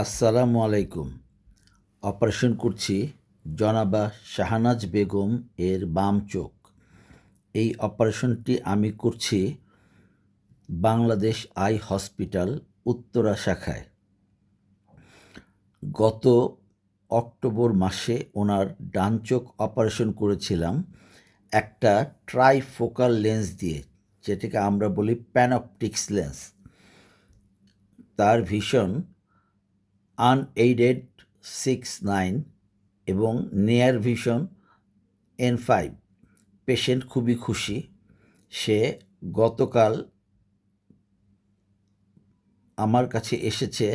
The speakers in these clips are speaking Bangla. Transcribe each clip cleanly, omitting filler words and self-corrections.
আসসালামু আলাইকুম। অপারেশন করছি জনাবা শাহনাজ বেগম এর বাম চোখ। এই অপারেশনটি আমি করছি বাংলাদেশ আই হসপিটাল উত্তরা শাখায়। গত অক্টোবর মাসে ওনার ডান চোখ অপারেশন করেছিলাম একটা ট্রাইফোকাল লেন্স দিয়ে, যেটাকে আমরা বলি প্যানঅপটিক্স লেন্স। তার ভিশন আনএইডেড 6/9 এবং নিয়ার ভিশন N5। পেশেন্ট খুবই খুশি। সে গতকাল আমার কাছে এসেছে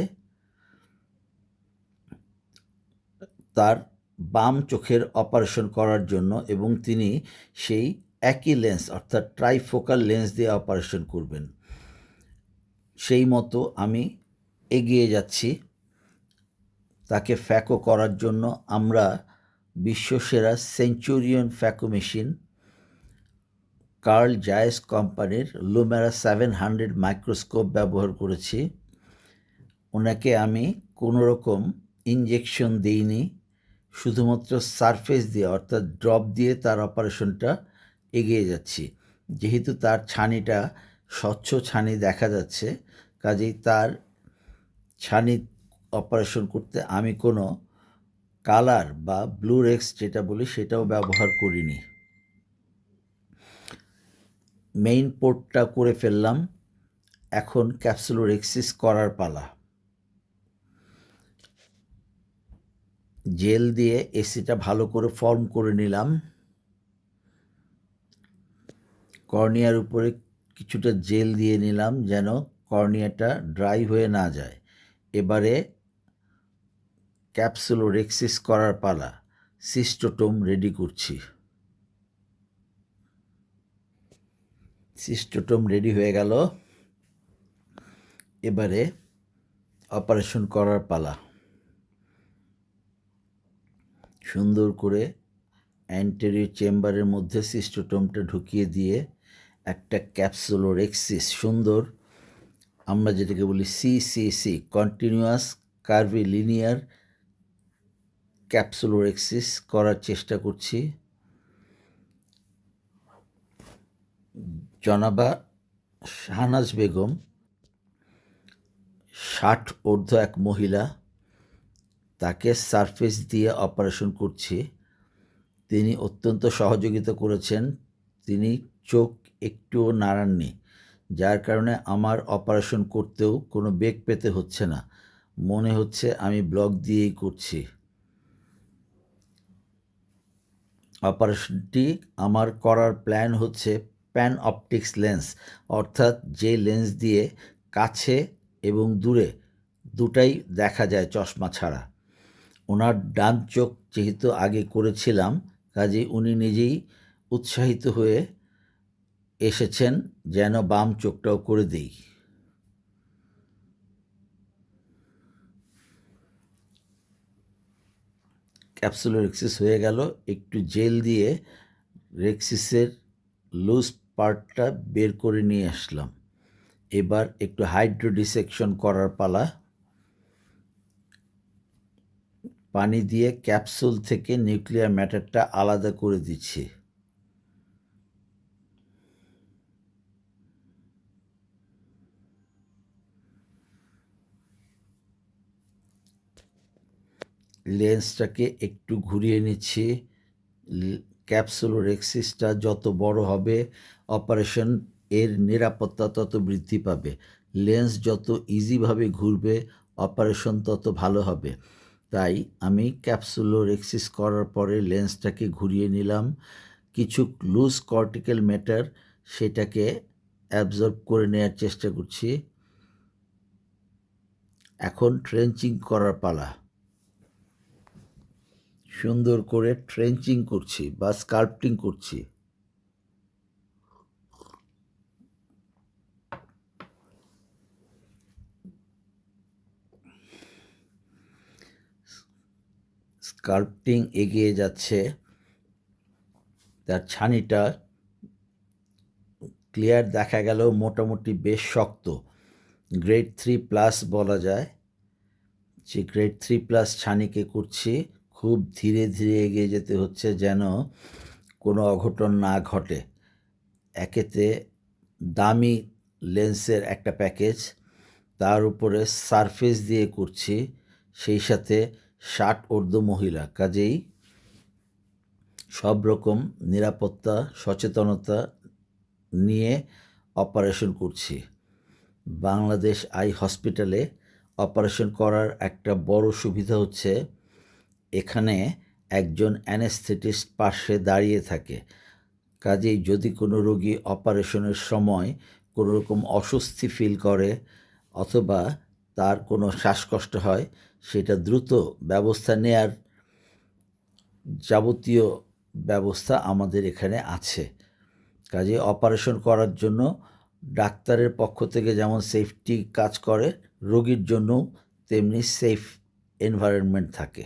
তার বাম চোখের অপারেশন করার জন্য, এবং তিনি সেই একই লেন্স অর্থাৎ ট্রাইফোকাল লেন্স দিয়ে অপারেশন করবেন। সেই মতো আমি এগিয়ে যাচ্ছি তাকে ফ্যাকো করার জন্য। আমরা বিশ্বসেরা সেঞ্চুরিয়ন ফ্যাকো মেশিন কার্ল জায়েস কোম্পানির লুমেরা 700 মাইক্রোস্কোপ ব্যবহার করেছি। ওনাকে আমি কোনো রকম ইনজেকশন দিইনি, শুধুমাত্র সারফেস দিয়ে অর্থাৎ ড্রপ দিয়ে তার অপারেশনটা এগিয়ে যাচ্ছি। যেহেতু তার ছানিটা স্বচ্ছ ছানি দেখা যাচ্ছে, কাজেই তার ছানি অপারেশন করতে আমি কোনো কালার বা ব্লুরেক্স যেটা বলি সেটাও ব্যবহার করিনি। মেইন পোর্টটা করে ফেললাম, এখন ক্যাপসুলোরেক্সিস করার পালা। জেল দিয়ে এসিটা ভালো করে ফর্ম করে নিলাম। কর্নিয়ার উপরে কিছুটা জেল দিয়ে নিলাম যেন কর্নিয়াটা ড্রাই হয়ে না যায়। এবারে ক্যাপসুলোরেক্সিস করার পালা। সিস্টোটোম রেডি করছি। সিস্টোটোম রেডি হয়ে গেল। এবারে অপারেশন করার পালা। সুন্দর করে অ্যান্টেরিয়র চেম্বারের মধ্যে সিস্টোটোমটা ঢুকিয়ে দিয়ে একটা ক্যাপসুলোরেক্সিস, সুন্দর আমরা যেটাকে বলি সিসিসি, কন্টিনিউয়াস কার্ভিলিনিয়ার ক্যাপসুলোরেক্সিস করার চেষ্টা করছি। জনাবা শাহনাজ বেগম 60 ঊর্ধ্ব এক মহিলা, তাকে সারফেস দিয়ে অপারেশন করছি। তিনি অত্যন্ত সহযোগিতা করেছেন। তিনি চোখ একটুও নাড়াননি, যার কারণে আমার অপারেশন করতেও কোনো বেগ পেতে হচ্ছে না। মনে হচ্ছে আমি ব্লক দিয়েই করছি। অপারেশনটি আমার করার প্ল্যান হচ্ছে প্যানঅপটিক্স লেন্স, অর্থাৎ যে লেন্স দিয়ে কাছে এবং দূরে দুটাই দেখা যায় চশমা ছাড়া। ওনার ডান চোখ যেহেতু আগে করেছিলাম, কাজেই উনি নিজেই উৎসাহিত হয়ে এসেছেন যেন বাম চোখটাও করে দেই। ক্যাপসুলোরেক্সিস হয়ে গেল। একটু জেল দিয়ে রেক্সিসের লুজ পার্টটা বের করে নিয়ে আসলাম। এবার একটু হাইড্রোডিসেকশন করার পালা। পানি দিয়ে ক্যাপসুল থেকে নিউক্লিয়ার ম্যাটারটা আলাদা করে দিচ্ছি। লেন্সটাকে একটু ঘুরিয়ে নিচ্ছি। ক্যাপসুলোরেক্সিসটা যত বড় হবে অপারেশন এর নিরাপত্তা তত বৃদ্ধি পাবে। লেন্স যত ইজিভাবে ঘুরবে অপারেশন তত ভালো হবে। তাই আমি ক্যাপসুলোরেক্সিস করার পরে লেন্সটাকে ঘুরিয়ে নিলাম। কিছু লুজ কর্টিক্যাল ম্যাটার সেটাকে অ্যাবজর্ব করে নেওয়ার চেষ্টা করছি। এখন ট্রেঞ্চিং করার পালা। সুন্দর করে ট্রেঞ্চিং করছি বা স্কাল্পটিং করছি। স্কাল্পটিং এগিয়ে যাচ্ছে। তার ছানিটা ক্লিয়ার দেখা গেলেও মোটামুটি বেশ শক্ত, গ্রেড 3+ বলা যায়। যে গ্রেড 3+ ছানিকে করছি। খুব ধীরে ধীরে এগিয়ে যেতে হচ্ছে যেন কোনো অঘটন না ঘটে। একেতে দামি লেন্সের একটা প্যাকেজ, তার উপরে সারফেস দিয়ে করছি, সেই সাথে 60 ঊর্ধ্ব মহিলা, কাজেই সব রকম নিরাপত্তা সচেতনতা নিয়ে অপারেশন করছি। বাংলাদেশ আই হসপিটালে অপারেশন করার একটা বড় সুবিধা হচ্ছে এখানে একজন অ্যানেস্থেটিস্ট পাশে দাঁড়িয়ে থাকে। কাজেই যদি কোনো রোগী অপারেশনের সময় কোনো রকম অস্বস্তি ফিল করে অথবা তার কোনো শ্বাসকষ্ট হয়, সেটা দ্রুত ব্যবস্থা নেয়ার যাবতীয় ব্যবস্থা আমাদের এখানে আছে। কাজেই অপারেশন করার জন্য ডাক্তারের পক্ষ থেকে যেমন সেফটি কাজ করে, রোগীর জন্যও তেমনি সেফ এনভায়রনমেন্ট থাকে।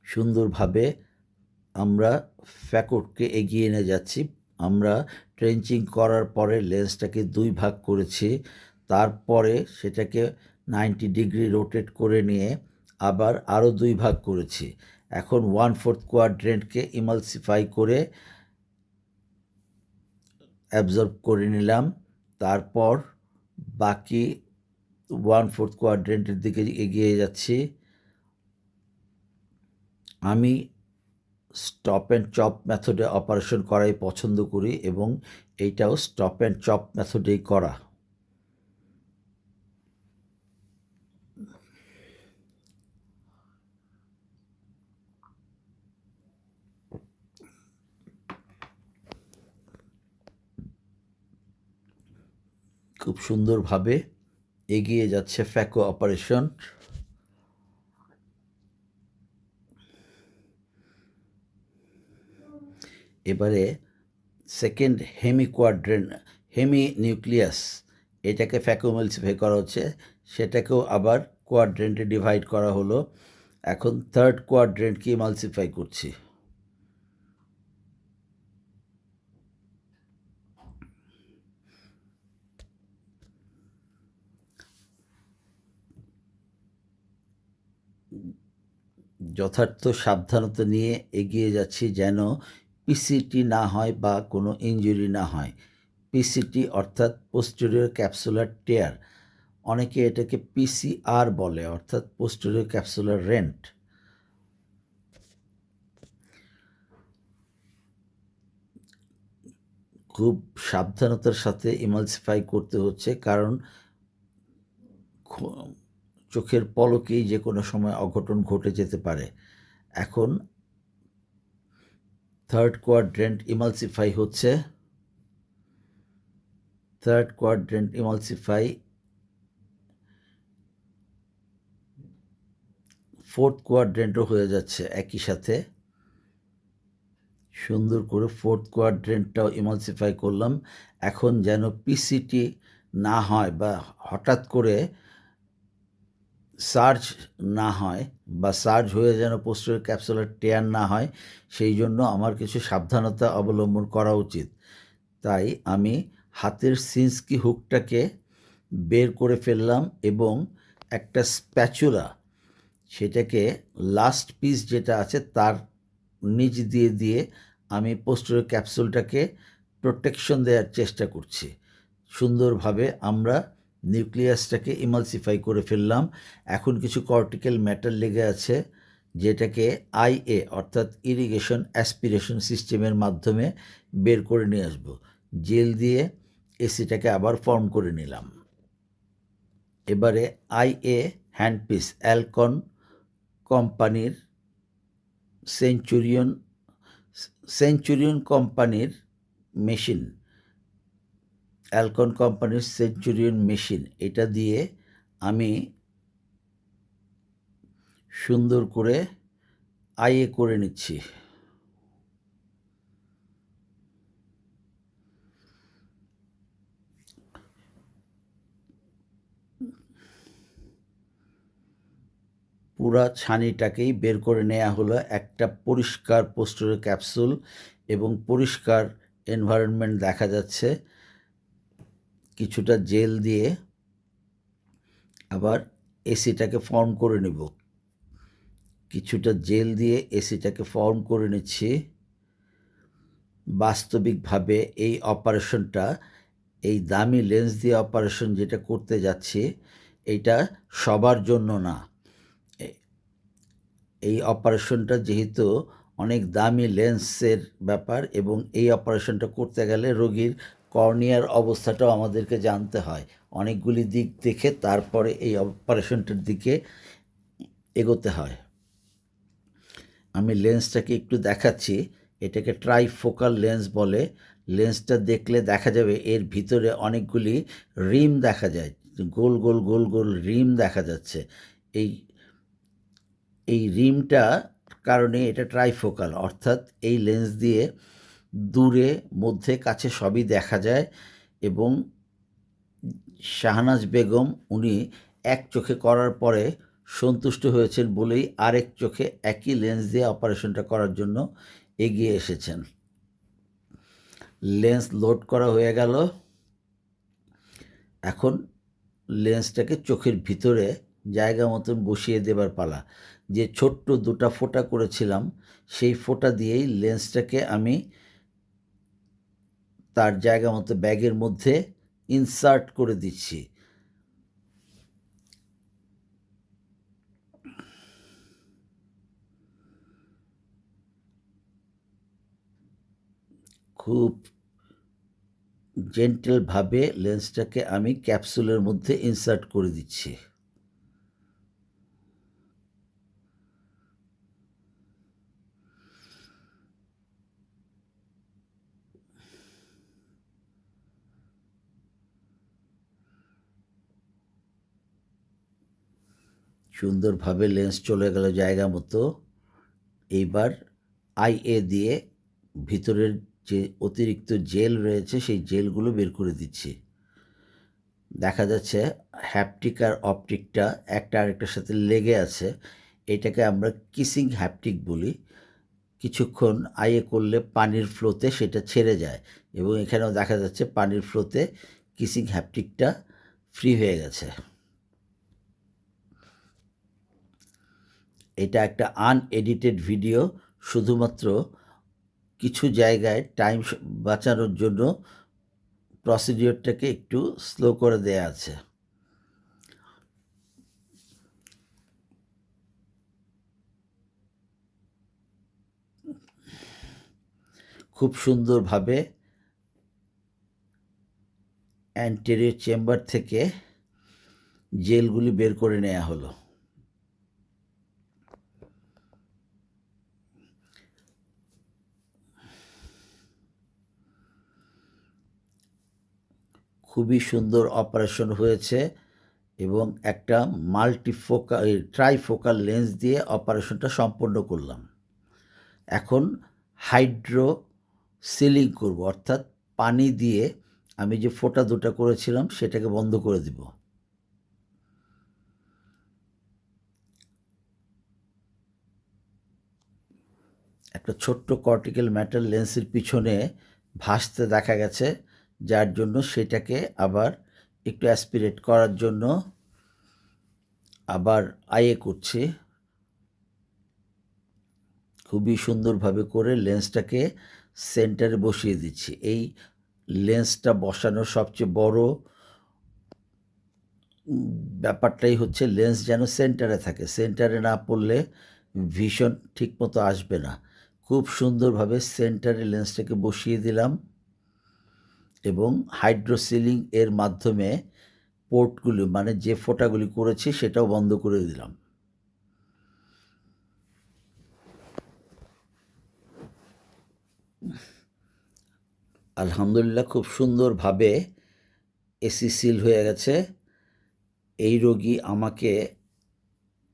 সুন্দরভাবে আমরা ফ্যাকটকে এগিয়ে নিয়ে যাচ্ছি। আমরা ট্রেঞ্চিং করার পরে লেন্সটাকে 2 ভাগ করেছি, তারপরে সেটাকে 90 ডিগ্রি রোটেট করে নিয়ে আবার আরও 2 ভাগ করেছি। এখন 1/4 কোয়াড্রেন্টকে ইমালসিফাই করে অ্যাবজর্ব করে নিলাম। তারপর বাকি 1/4 কোয়াড্রেন্টের দিকে এগিয়ে যাচ্ছি। আমি স্টপ অ্যান্ড চপ মেথডে অপারেশন করাই পছন্দ করি এবং এইটাও স্টপ অ্যান্ড চপ মেথডেই করা। খুব সুন্দরভাবে এগিয়ে যাচ্ছে ফ্যাকো অপারেশন। এবারে সেকেন্ড হেমি নিউক্লিয়াস, এটাকে ফ্যাকোএমালসিফাই করা হচ্ছে, সেটাকেও আবার কোয়াড্রেন্টে ডিভাইড করা হলো। এখন থার্ড কোয়াড্রেন্টকে ইমালসিফাই করছি। যথার্থ সাবধানতা নিয়ে এগিয়ে যাচ্ছি যেন পিসিটি না হয় বা কোনো ইনজুরি না হয়। পিসিটি অর্থাৎ পোস্টেরিয়র ক্যাপসুলার টেয়ার, অনেকে এটাকে পিসিআর বলে, অর্থাৎ পোস্টেরিয়র ক্যাপসুলার রেন্ট। খুব সাবধানতার সাথে ইমালসিফাই করতে হচ্ছে, কারণ চোখের পলকেই যে কোনো সময় অঘটন ঘটে যেতে পারে। এখন থার্ড কোয়াড্রেন্ট ইমালসিফাই হচ্ছে। থার্ড কোয়াড্রেন্ট ইমালসিফাই, ফোর্থ কোয়াড্রেন্টও হয়ে যাচ্ছে একই সাথে। সুন্দর করে ফোর্থ কোয়াড্রেন্টটাও ইমালসিফাই করলাম। এখন যেন পিসিটি না হয় বা হঠাৎ করে সার্জ না হয় বা সার্জ হয়ে যেন পোস্টেরিয়র ক্যাপসুলার টেয়ার না হয়, সেই জন্য আমার কিছু সাবধানতা অবলম্বন করা উচিত। তাই আমি হাতের সিনস্কি হুকটাকে বের করে ফেললাম এবং একটা স্প্যাচুলা, সেটাকে লাস্ট পিস যেটা আছে তার নিচ দিয়ে দিয়ে আমি পোস্টেরিয়র ক্যাপসুলটাকে প্রোটেকশন দেওয়ার চেষ্টা করছি। সুন্দরভাবে আমরা নিউক্লিয়াসটাকে ইমালসিফাই করে ফেললাম। এখন কিছু কর্টিক্যাল ম্যাটার লেগে আছে, যেটাকে আইএ অর্থাৎ ইরিগেশন অ্যাসপিরেশন সিস্টেমের মাধ্যমে বের করে নিয়ে আসব। জেল দিয়ে এসিটাকে আবার ফর্ম করে নিলাম। এবারে আইএ হ্যান্ডপিস অ্যালকন কোম্পানির সেঞ্চুরিয়ন কোম্পানির মেশিন, অ্যালকন কোম্পানির সেঞ্চুরিয়ন মেশিন, এটা দিয়ে আমি সুন্দর করে আইএ করে নিচ্ছি। পুরা ছানিটাকেই বের করে নেওয়া হলো। একটা পরিষ্কার পোস্টেরিয়র ক্যাপসুল এবং পরিষ্কার এনভায়রনমেন্ট দেখা যাচ্ছে। কিছুটা জেল দিয়ে আবার এসিটাকে ফর্ম করে নেব। কিছুটা জেল দিয়ে এসিটাকে ফর্ম করে নিচ্ছি। বাস্তবিকভাবে এই অপারেশনটা, এই দামি লেন্স দিয়ে অপারেশন যেটা করতে যাচ্ছি, এইটা সবার জন্য না। এই অপারেশনটা যেহেতু অনেক দামি লেন্সের ব্যাপার এবং এই অপারেশনটা করতে গেলে রোগীর কর্নিয়ার অবস্থাটাও আমাদেরকে জানতে হয়। অনেকগুলি দিক দেখে তারপরে এই অপারেশনটার দিকে এগোতে হয়। আমি লেন্সটাকে একটু দেখাচ্ছি। এটাকে ট্রাইফোকাল লেন্স বলে। লেন্সটা দেখলে দেখা যাবে এর ভিতরে অনেকগুলি রিম দেখা যায়, গোল গোল গোল গোল রিম দেখা যাচ্ছে। এই এই রিমটা কারণে এটা ট্রাইফোকাল, অর্থাৎ এই লেন্স দিয়ে দূরে মধ্যে কাছে সবই দেখা যায়। এবং শাহনাজ বেগম উনি এক চোখে করার পরে সন্তুষ্ট হয়েছেন বলেই আরেক চোখে একই লেন্স দিয়ে অপারেশনটা করার জন্য এগিয়ে এসেছেন। লেন্স লোড করা হয়ে গেল। এখন লেন্সটাকে চোখের ভিতরে জায়গা মতন বসিয়ে দেবার পালা। যে ছোট্ট দুটা ফোঁটা করেছিলাম সেই ফোঁটা দিয়েই লেন্সটাকে আমি তার জায়গা মতো ব্যাগের মধ্যে ইনসার্ট করে দিচ্ছি। খুব জেন্টেলভাবে লেন্সটাকে আমি ক্যাপসুলের মধ্যে ইনসার্ট করে দিচ্ছি। সুন্দরভাবে লেন্স চলে গেল জায়গা মতো। এইবার আইএ দিয়ে ভিতরের যে অতিরিক্ত জেল রয়েছে সেই জেলগুলো বের করে দিচ্ছি। দেখা যাচ্ছে হ্যাপটিক আর অপটিকটা একটা আরেকটার সাথে লেগে আছে। এটাকে আমরা কিসিং হ্যাপটিক বলি। কিছুক্ষণ আইএ করলে পানির ফ্লোতে সেটা ছেড়ে যায় এবং এখানেও দেখা যাচ্ছে পানির ফ্লোতে কিসিং হ্যাপটিকটা ফ্রি হয়ে গেছে। এটা একটা আনএডিটেড ভিডিও, শুধুমাত্র কিছু জায়গায় টাইম বাঁচানোর জন্য প্রসিডিওরটাকে একটু স্লো করে দেয়া আছে। খুব সুন্দরভাবে অ্যান্টেরিয়র চেম্বার থেকে জেলগুলি বের করে নেওয়া হলো। খুবই সুন্দর অপারেশন হয়েছে এবং একটা ট্রাইফোকাল লেন্স দিয়ে অপারেশনটা সম্পন্ন করলাম। এখন হাইড্রো সিলিং করব, অর্থাৎ পানি দিয়ে আমি যে ফোঁটা দুটা করেছিলাম সেটাকে বন্ধ করে দিব। একটা ছোট্ট কর্টিক্যাল ম্যাটার লেন্সের পিছনে ভাসতে দেখা গেছে, যার জন্য সেটাকে আবার একটু অ্যাসপিরেট করার জন্য আবার আইএ করছি। খুবই সুন্দরভাবে করে লেন্সটাকে সেন্টারে বসিয়ে দিচ্ছি। এই লেন্সটা বসানোর সবচেয়ে বড় ব্যাপারটাই হচ্ছে লেন্স যেন সেন্টারে থাকে। সেন্টারে না পড়লে ভিশন ঠিকমতো আসবে না। খুব সুন্দরভাবে সেন্টারে লেন্সটাকে বসিয়ে দিলাম এবং হাইড্রোসিলিং এর মাধ্যমে পোর্টগুলি, মানে যে ফোঁটাগুলি করেছি সেটাও বন্ধ করে দিলাম। আলহামদুলিল্লাহ, খুব সুন্দরভাবে এসি সিল হয়ে গেছে। এই রোগী আমাকে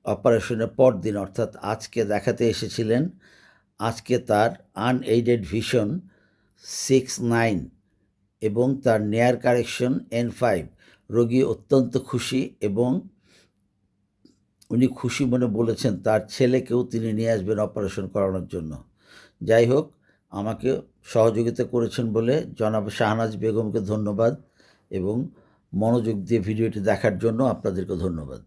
অপারেশনের পরদিন অর্থাৎ আজকে দেখাতে এসেছিলেন। আজকে তার আনএইডেড ভিশন 6/9 এবং তার নেয়ার কারেকশন N5। রোগী অত্যন্ত খুশি এবং উনি খুশি মনে বলেছেন তার ছেলেকেও তিনি নিয়ে আসবেন অপারেশন করানোর জন্য। যাই হোক, আমাকে সহযোগিতা করেছেন বলে জনাব শাহনাজ বেগমকে ধন্যবাদ এবং মনোযোগ দিয়ে ভিডিওটি দেখার জন্য আপনাদেরকে ধন্যবাদ।